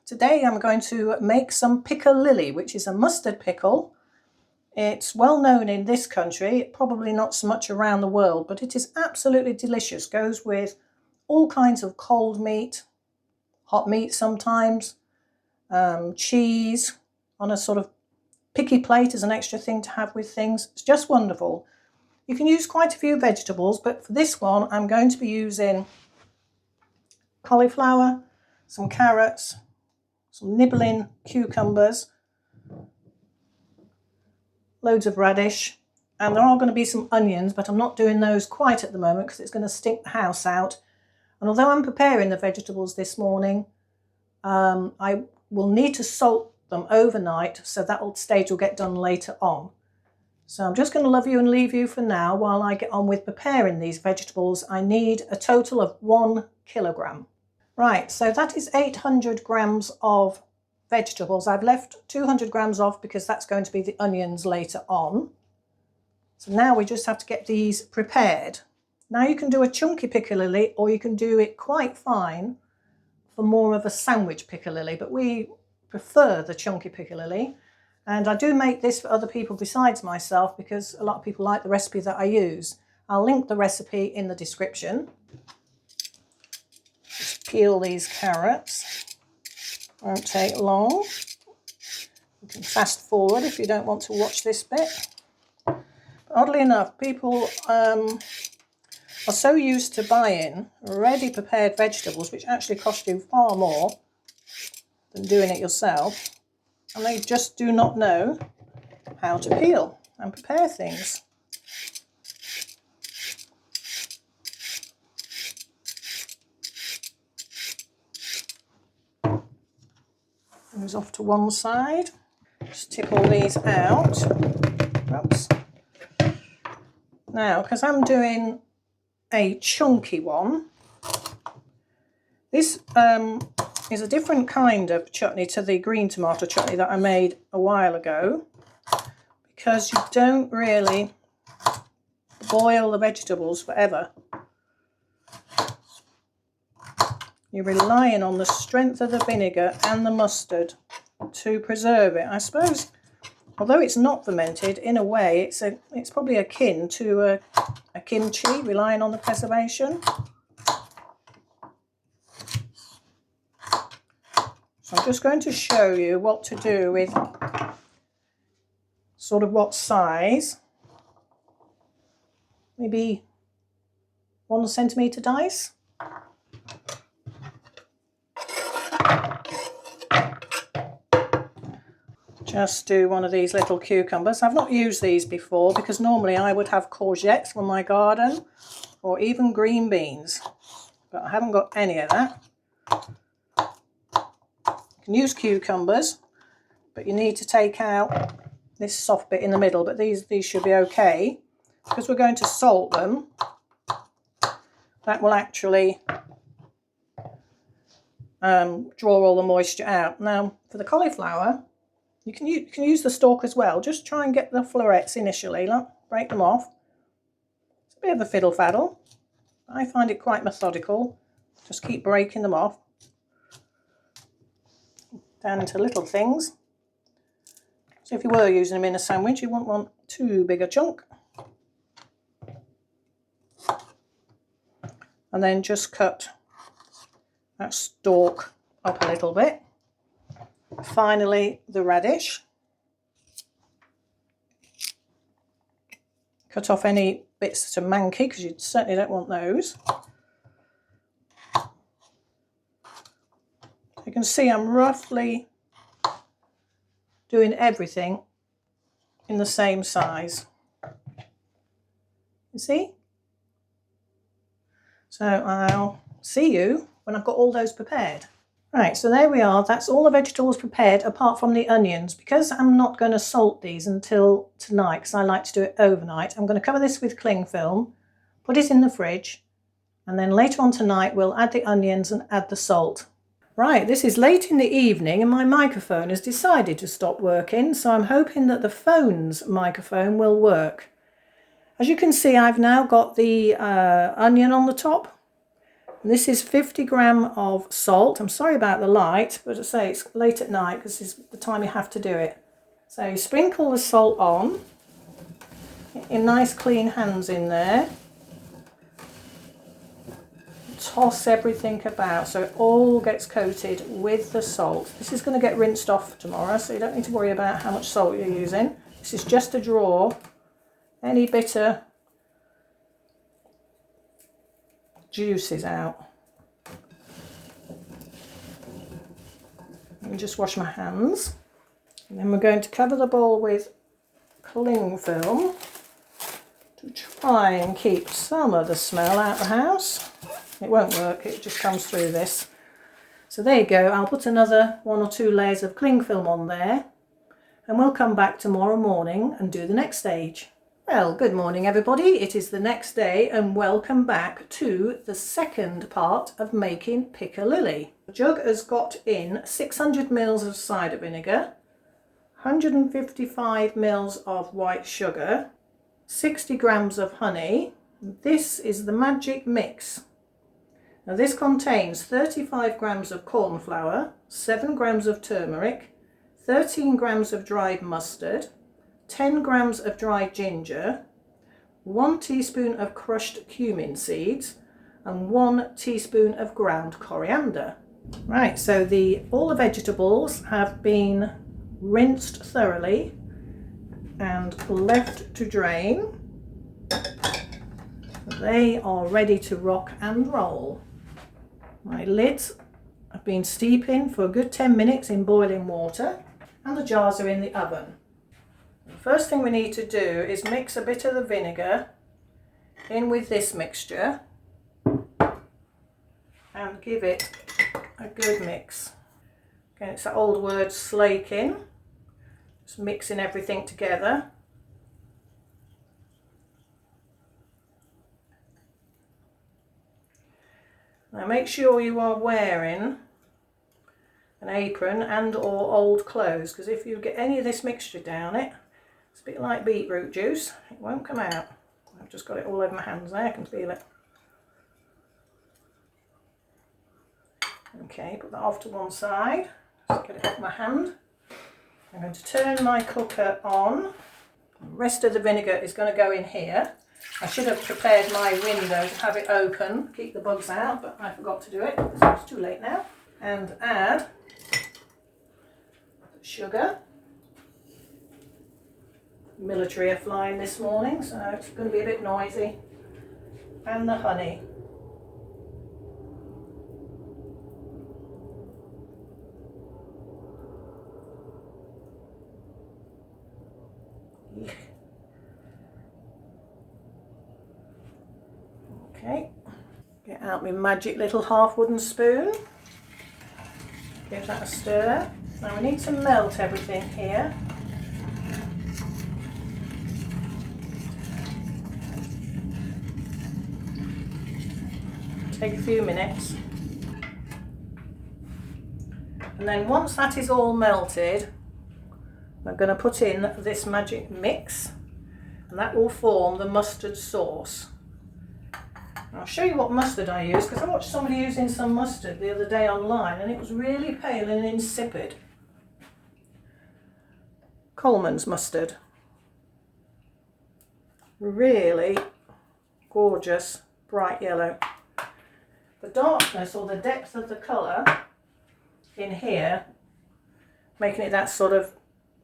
Today I'm going to make some Piccalilli, which is a mustard pickle. It's well known in this country, probably not so much around the world, but it is absolutely delicious. Goes with all kinds of cold meat, hot meat sometimes, cheese on a sort of picky plate as an extra thing to have with things. It's just wonderful. You can use quite a few vegetables, but for this one I'm going to be using cauliflower, some carrots, some nibbling cucumbers, loads of radish, and there are going to be some onions, but I'm not doing those quite at the moment because it's going to stink the house out. And although I'm preparing the vegetables this morning, I will need to salt them overnight, so that stage will get done later on. So I'm just going to love you and leave you for now while I get on with preparing these vegetables. I need a total of 1 kilogram. Right, so that is 800 grams of vegetables. I've left 200 grams off because that's going to be the onions later on. So now we just have to get these prepared. Now you can do a chunky piccalilli, or you can do it quite fine for more of a sandwich piccalilli, but we prefer the chunky piccalilli. And I do make this for other people besides myself because a lot of people like the recipe that I use. I'll link the recipe in the description. Just peel these carrots. Won't take long. You can fast forward if you don't want to watch this bit. But oddly enough, people are so used to buying ready prepared vegetables, which actually cost you far more than doing it yourself, and they just do not know how to peel and prepare things. Goes off to one side. Just tip all these out. Oops. Now, because I'm doing a chunky one, this is a different kind of chutney to the green tomato chutney that I made a while ago, because you don't really boil the vegetables forever. You're relying on the strength of the vinegar and the mustard to preserve it. I suppose, although it's not fermented, in a way it's probably akin to a kimchi, relying on the preservation. So I'm just going to show you what to do with sort of what size. Maybe 1 centimetre dice. Just do one of these little cucumbers. I've not used these before because normally I would have courgettes from my garden or even green beans, but I haven't got any of that. You can use cucumbers, but you need to take out this soft bit in the middle, but these should be okay because we're going to salt them. That will actually draw all the moisture out. Now for the cauliflower, you can use the stalk as well. Just try and get the florets initially, look, break them off. It's a bit of a fiddle faddle. I find it quite methodical. Just keep breaking them off. Down into little things. So if you were using them in a sandwich, you wouldn't want too big a chunk. And then just cut that stalk up a little bit. Finally, the radish. Cut off any bits that are manky because you certainly don't want those. You can see I'm roughly doing everything in the same size. You see? So I'll see you when I've got all those prepared. Right, so there we are. That's all the vegetables prepared apart from the onions. Because I'm not going to salt these until tonight, because I like to do it overnight, I'm going to cover this with cling film, put it in the fridge, and then later on tonight we'll add the onions and add the salt. Right, this is late in the evening and my microphone has decided to stop working, so I'm hoping that the phone's microphone will work. As you can see, I've now got the onion on the top. And this is 50 grams of salt. I'm sorry about the light, but as I say, it's late at night because this is the time you have to do it. So you sprinkle the salt on, get your nice clean hands in there. Toss everything about so it all gets coated with the salt. This is going to get rinsed off tomorrow, so you don't need to worry about how much salt you're using. This is just to draw any bitter juices out. And just wash my hands. And then we're going to cover the bowl with cling film to try and keep some of the smell out of the house. It won't work, it just comes through this. So there you go, I'll put another 1 or 2 layers of cling film on there and we'll come back tomorrow morning and do the next stage. Well, good morning everybody, it is the next day and welcome back to the second part of making Piccalilli. The jug has got in 600 ml of cider vinegar, 155 ml of white sugar, 60 grams of honey. This is the magic mix. Now this contains 35 grams of cornflour, 7 grams of turmeric, 13 grams of dried mustard, 10 grams of dried ginger, 1 teaspoon of crushed cumin seeds and 1 teaspoon of ground coriander. Right, so all the vegetables have been rinsed thoroughly and left to drain. They are ready to rock and roll. My lids have been steeping for a good 10 minutes in boiling water and the jars are in the oven. The first thing we need to do is mix a bit of the vinegar in with this mixture and give it a good mix. Again, it's that old word slaking, just mixing everything together. Now make sure you are wearing an apron and or old clothes, because if you get any of this mixture down it, it's a bit like beetroot juice, it won't come out. I've just got it all over my hands there, I can feel it. Okay, put that off to one side, just get it off my hand. I'm going to turn my cooker on. The rest of the vinegar is going to go in here. I should have prepared my window to have it open, keep the bugs out, but I forgot to do it, so it's too late now. And add the sugar. Military are flying this morning, so it's going to be a bit noisy. And the honey. Okay, get out my magic little half wooden spoon, give that a stir. Now we need to melt everything here. Take a few minutes. And then once that is all melted, I'm going to put in this magic mix and that will form the mustard sauce. I'll show you what mustard I use, because I watched somebody using some mustard the other day online and it was really pale and insipid. Coleman's mustard. Really gorgeous, bright yellow. The darkness or the depth of the colour in here, making it that sort of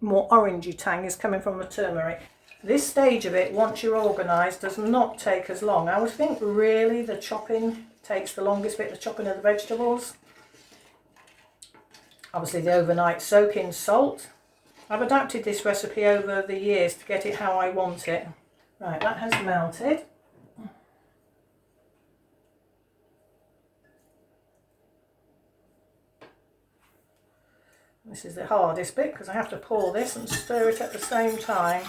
more orangey tang, is coming from the turmeric. This stage of it, once you're organised, does not take as long. I would think really the chopping takes the longest bit, the chopping of the vegetables. Obviously the overnight soak in salt. I've adapted this recipe over the years to get it how I want it. Right, that has melted. This is the hardest bit because I have to pour this and stir it at the same time.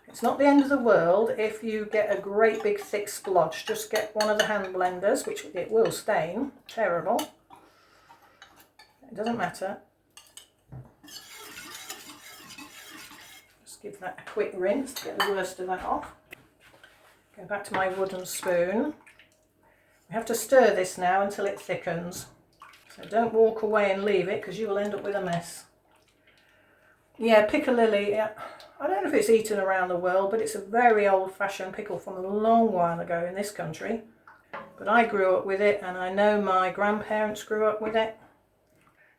It's not the end of the world if you get a great big thick splodge. Just get one of the hand blenders, which it will stain, terrible. It doesn't matter. Just give that a quick rinse to get the worst of that off. Go back to my wooden spoon. We have to stir this now until it thickens. So don't walk away and leave it because you will end up with a mess. Yeah, Piccalilli, yeah. I don't know if it's eaten around the world, but it's a very old-fashioned pickle from a long while ago in this country. But I grew up with it, and I know my grandparents grew up with it.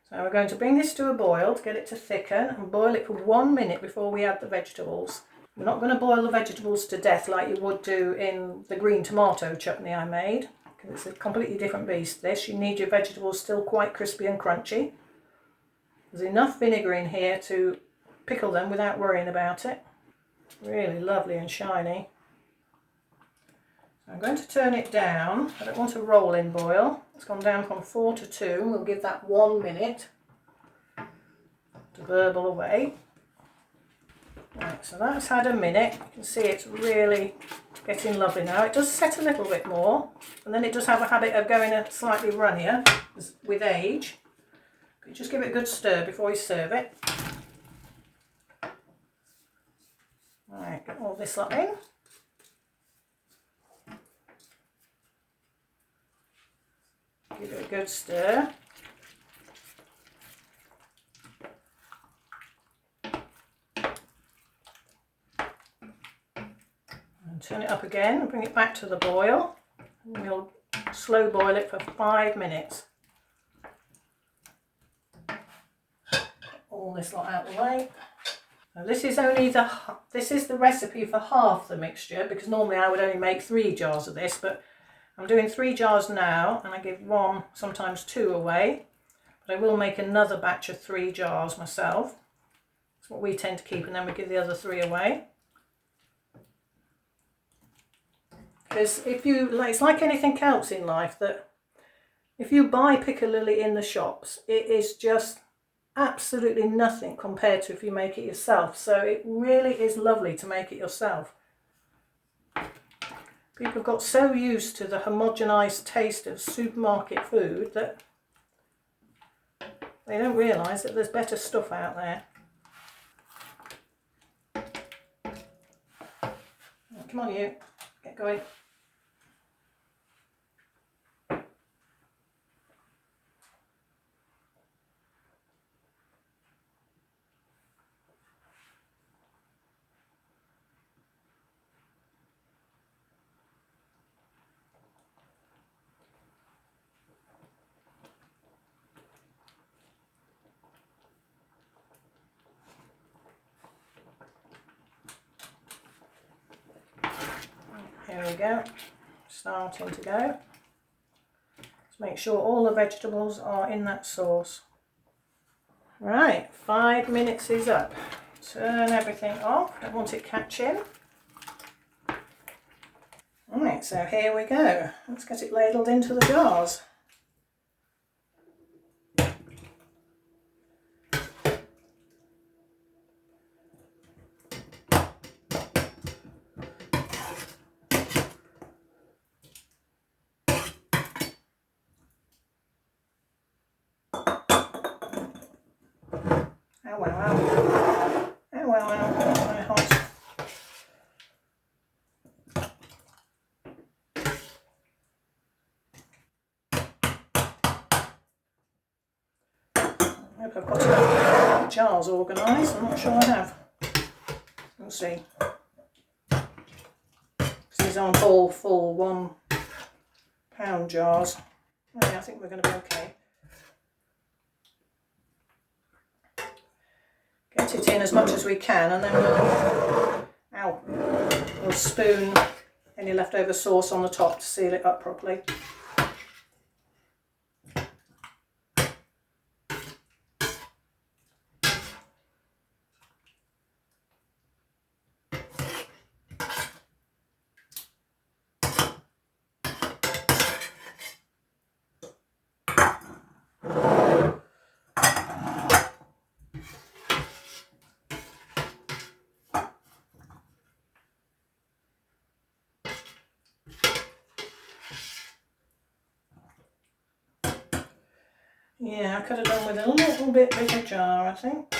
So we're going to bring this to a boil to get it to thicken and boil it for 1 minute before we add the vegetables. We're not going to boil the vegetables to death like you would do in the green tomato chutney I made, because it's a completely different beast this. You need your vegetables still quite crispy and crunchy. There's enough vinegar in here to pickle them without worrying about it. Really lovely and shiny. So I'm going to turn it down. I don't want a rolling boil. It's gone down from 4 to 2. We'll give that 1 minute to burble away. Right, so that's had a minute. You can see it's really getting lovely now. It does set a little bit more, and then it does have a habit of going a slightly runnier with age. But just give it a good stir before you serve it. Alright, get all this lot in. Give it a good stir. And turn it up again and bring it back to the boil. And we'll slow boil it for 5 minutes. All this lot out of the way. Now this is the recipe for half the mixture, because normally I would only make 3 jars of this, but I'm doing 3 jars now, and I give 1, sometimes 2 away. But I will make another batch of 3 jars myself. That's what we tend to keep, and then we give the other 3 away. Because it's like anything else in life, that if you buy Piccalilli in the shops, it is just absolutely nothing compared to if you make it yourself. So it really is lovely to make it yourself. People have got so used to the homogenised taste of supermarket food that they don't realise that there's better stuff out there. Oh, come on you, get going. Here we go, starting to go. Let's make sure all the vegetables are in that sauce. Right, 5 minutes is up. Turn everything off, don't want it catching. Alright, so here we go. Let's get it ladled into the jars. Oh wow, oh wow, that's very hot. I hope I've got the jars organised. I'm not sure I have. We'll see. These aren't all full £1 jars. Oh, yeah, I think we're going to be okay. Get it in as much as we can, and then we'll spoon any leftover sauce on the top to seal it up properly. Yeah, I could have done with a little bit bigger jar, I think.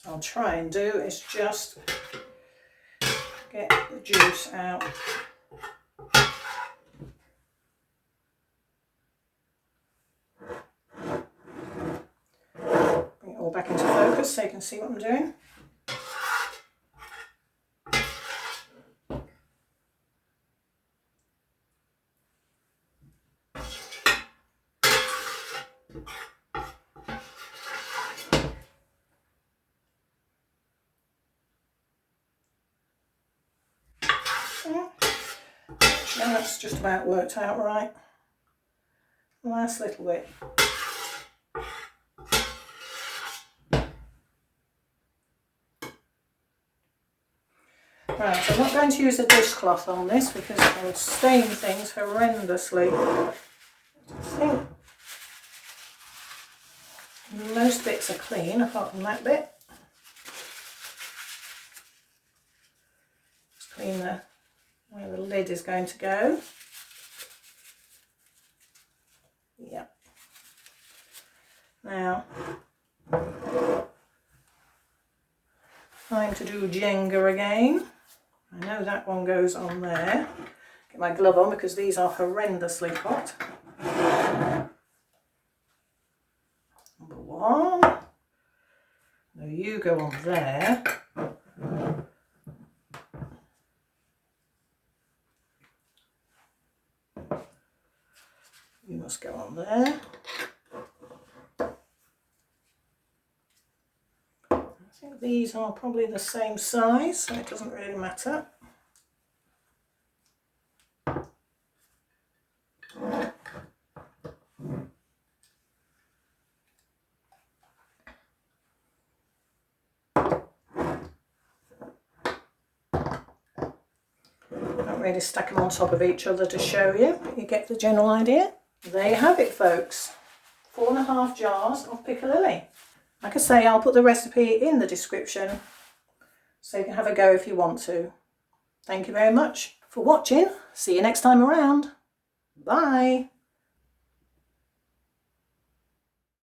I'll try and do is just get the juice out. Bring it all back into focus so you can see what I'm doing. Now that's just about worked out right. Last little bit. Right, so I'm not going to use a dishcloth on this because it will stain things horrendously. I think most bits are clean apart from that bit. Just clean where the lid is going to go. Yep. Now, time to do Jenga again. I know that one goes on there. Get my glove on because these are horrendously hot. Number one. Now you go on there. You must go on there. I think these are probably the same size, so it doesn't really matter. Don't really stack them on top of each other to show you, but you get the general idea. There you have it, folks. 4.5 jars of Piccalilli. Like I say, I'll put the recipe in the description so you can have a go if you want to. Thank you very much for watching. See you next time around. Bye.